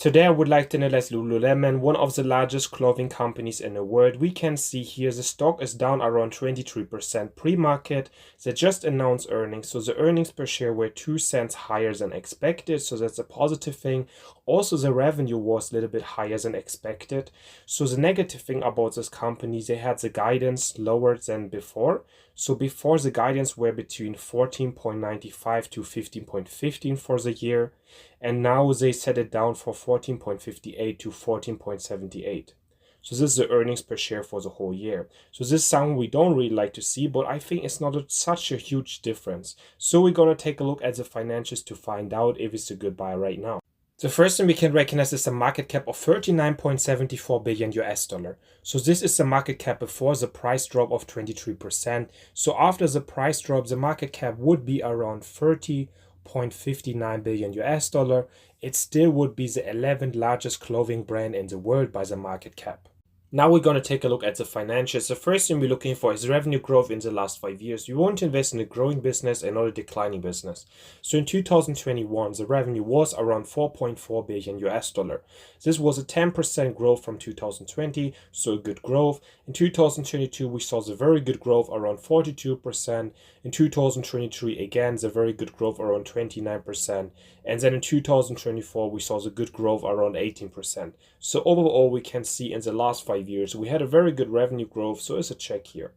Today I would like to analyze Lululemon, one of the largest clothing companies in the world. We can see here the stock is down around 23% pre-market. They just announced earnings, so the earnings per share were 2 cents higher than expected, so that's a positive thing. Also, the revenue was a little bit higher than expected. So the negative thing about this company, they had the guidance lower than before. So before, the guidance were between 14.95 to 15.15 for the year, and now they set it down for 14.58 to 14.78. So this is the earnings per share for the whole year. So this is something we don't really like to see, but I think it's not such a huge difference. So we're going to take a look at the financials to find out if it's a good buy right now. The first thing we can recognize is a market cap of 39.74 billion US dollar. So this is the market cap before the price drop of 23%. So after the price drop, the market cap would be around 30.59 billion US dollar. It still would be the 11th largest clothing brand in the world by the market cap. Now we're going to take a look at the financials. The first thing we're looking for is revenue growth in the last 5 years. We want to invest in a growing business and not a declining business. So in 2021, the revenue was around 4.4 billion US dollar. This was a 10% growth from 2020, so a good growth. In 2022, we saw the very good growth around 42%. In 2023, again, the very good growth around 29%. And then in 2024, we saw the good growth around 18%. So overall, we can see in the last 5 years, we had a very good revenue growth, so it's a check here.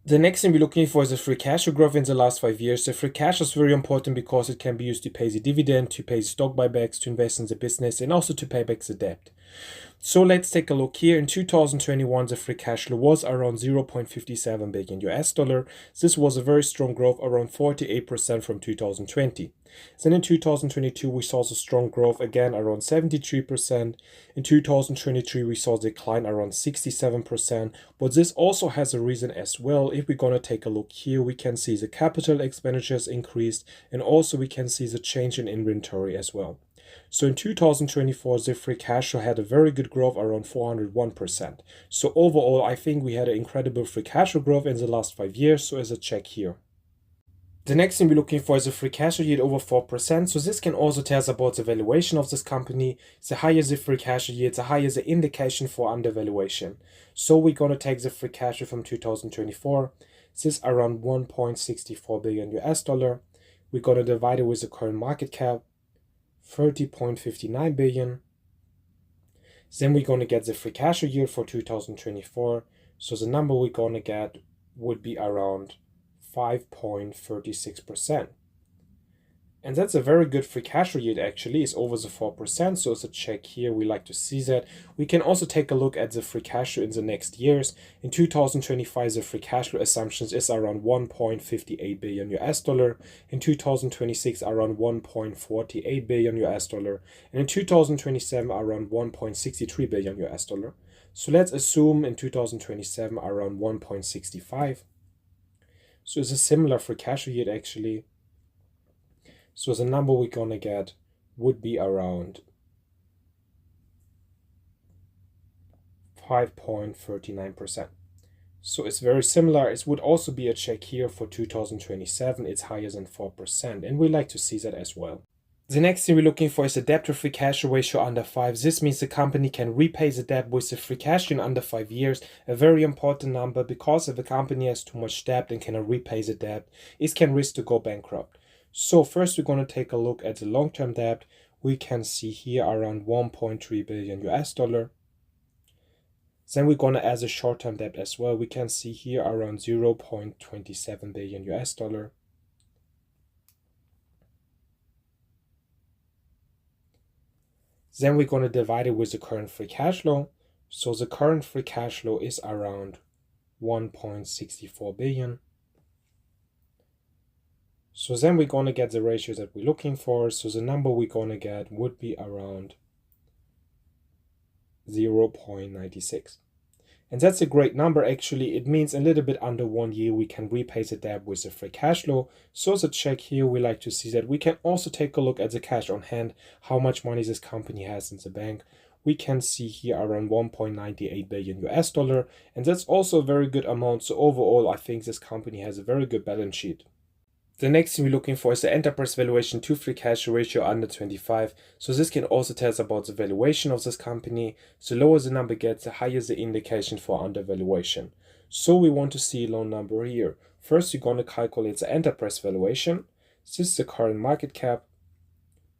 The next thing we're looking for is the free cash flow growth in the last 5 years. The free cash is very important because it can be used to pay the dividend, to pay the stock buybacks, to invest in the business, and also to pay back the debt. So let's take a look here. In 2021, the free cash flow was around 0.57 billion US dollar. This was a very strong growth, around 48% from 2020. Then in 2022, we saw the strong growth again around 73%. In 2023, we saw a decline around 67%. But this also has a reason as well. If we're going to take a look here, we can see the capital expenditures increased, and also we can see the change in inventory as well. So in 2024, the free cash flow had a very good growth around 401%. So overall, I think we had an incredible free cash flow growth in the last 5 years. So as a check here. The next thing we're looking for is a free cash flow yield over 4%. So this can also tell us about the valuation of this company. The higher the free cash flow yield, the higher the indication for undervaluation. So we're going to take the free cash flow from 2024. This is around 1.64 billion US dollar. We're going to divide it with the current market cap, 30.59 billion. Then we're going to get the free cash flow yield for 2024. So the number we're going to get would be around 5.36%. And that's a very good free cash flow yield actually. It's over the 4%, so it's a check here. We like to see that. We can also take a look at the free cash flow in the next years. In 2025, the free cash flow assumptions is around 1.58 billion US dollar. In 2026, around 1.48 billion US dollar. And in 2027, around 1.63 billion US dollar. So let's assume in 2027, around 1.65. So it's a similar free cash flow yield actually. So the number we're going to get would be around 5.39%. So it's very similar. It would also be a check here for 2027. It's higher than 4%, and we like to see that as well. The next thing we're looking for is a debt to free cash flow ratio under 5. This means the company can repay the debt with the free cash flow in under 5 years. A very important number, because if a company has too much debt and cannot repay the debt, it can risk to go bankrupt. So first we're going to take a look at the long-term debt. We can see here around 1.3 billion US dollar. Then we're going to add the short-term debt as well. We can see here around 0.27 billion US dollar. Then we're going to divide it with the current free cash flow. So the current free cash flow is around 1.64 billion. So then we're going to get the ratios that we're looking for. So the number we're going to get would be around 0.96. And that's a great number actually. It means a little bit under 1 year we can repay the debt with the free cash flow. So as a check here, we like to see that. We can also take a look at the cash on hand, how much money this company has in the bank. We can see here around 1.98 billion US dollar. And that's also a very good amount. So overall, I think this company has a very good balance sheet. The next thing we're looking for is the enterprise valuation to free cash flow ratio under 25. So this can also tell us about the valuation of this company. The lower the number gets, the higher the indication for undervaluation. So we want to see a low number here. First, you're going to calculate the enterprise valuation. This is the current market cap,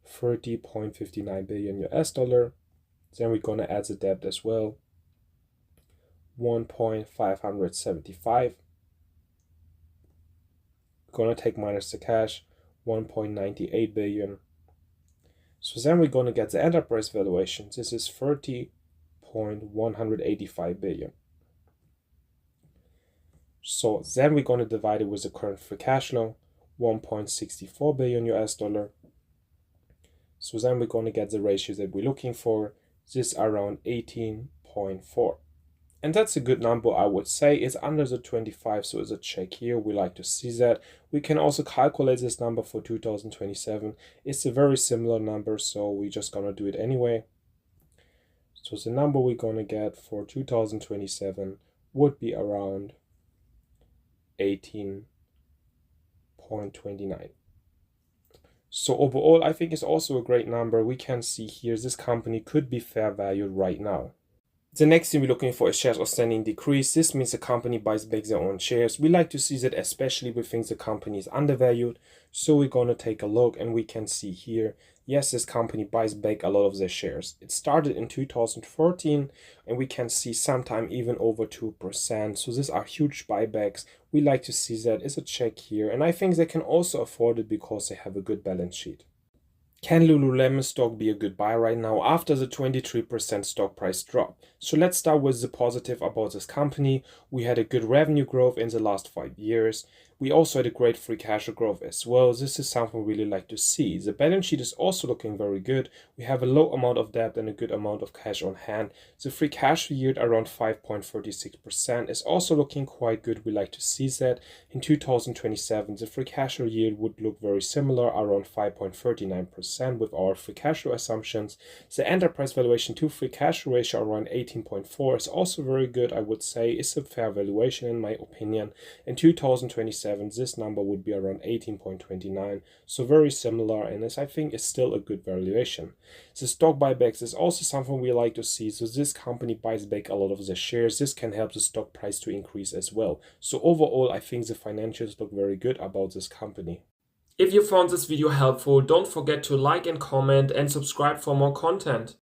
30.59 billion US dollar. Then we're going to add the debt as well, 1.575. Going to take minus the cash, 1.98 billion. So then we're going to get the enterprise valuation. This is 30.185 billion. So then we're going to divide it with the current free cash flow, 1.64 billion US dollar. So then we're going to get the ratio that we're looking for. This is around 18.4. And that's a good number, I would say. It's under the 25, so it's a check here. We like to see that. We can also calculate this number for 2027. It's a very similar number, so we're just going to do it anyway. So the number we're going to get for 2027 would be around 18.29. So overall, I think it's also a great number. We can see here this company could be fair valued right now. The next thing we're looking for is shares outstanding decrease. This means the company buys back their own shares. We like to see that, especially if we think the company is undervalued. So we're going to take a look and we can see here, yes, this company buys back a lot of their shares. It started in 2014 and we can see sometime even over 2%. So these are huge buybacks. We like to see that. It's a check here. And I think they can also afford it because they have a good balance sheet. Can Lululemon stock be a good buy right now after the 23% stock price drop? So let's start with the positive about this company. We had a good revenue growth in the last 5 years. We also had a great free cash flow growth as well. This is something we really like to see. The balance sheet is also looking very good. We have a low amount of debt and a good amount of cash on hand. The free cash flow yield around 5.36% is also looking quite good. We like to see that. In 2027, the free cash flow yield would look very similar, around 5.39% with our free cash flow assumptions. The enterprise valuation to free cash flow ratio around 18.4 is also very good. I would say it's a fair valuation in my opinion. In 2027, this number would be around 18.29, so very similar, and I think is still a good valuation. The stock buybacks is also something we like to see. So this company buys back a lot of the shares. This can help the stock price to increase as well. So overall, I think the financials look very good about this company. If you found this video helpful, don't forget to like and comment and subscribe for more content.